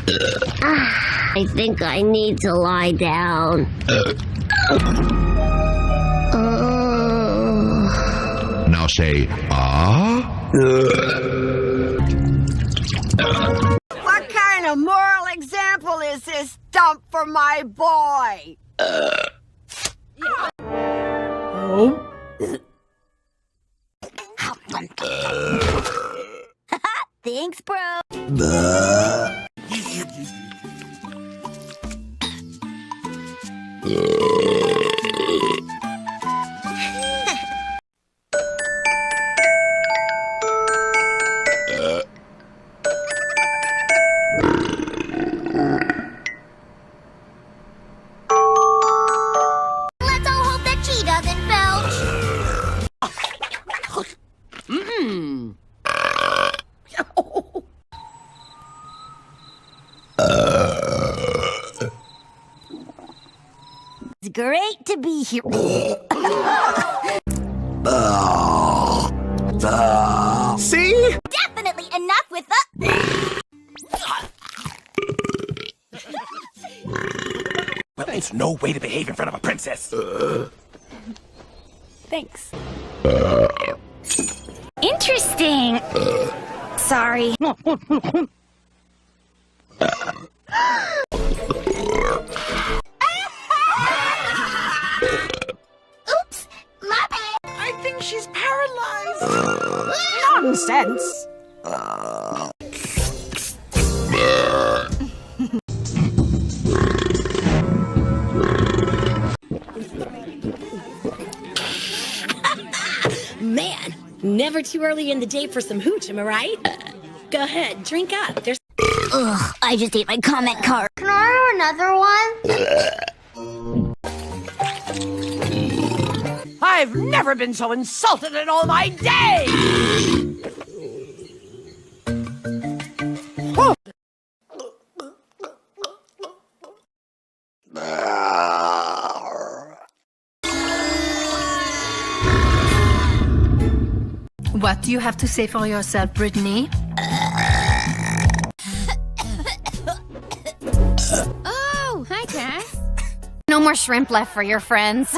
I think I need to lie down. Now say, ah? What kind of moral example is this dump for my boy? Thanks, bro. Let's all hope that she doesn't belch. It's great to be here. See? Definitely enough with the... Well, it's no way to behave in front of a princess. Thanks. Interesting. Sorry. Oops, my bad. I think she's paralyzed. Nonsense. Man, never too early in the day for some hooch, am I right? Go ahead, drink up. There's Ugh, I just ate my comment card. Can I order another one? I've never been so insulted in all my days. What do you have to say for yourself, Brittany? Oh, hi, Cass. No more shrimp left for your friends.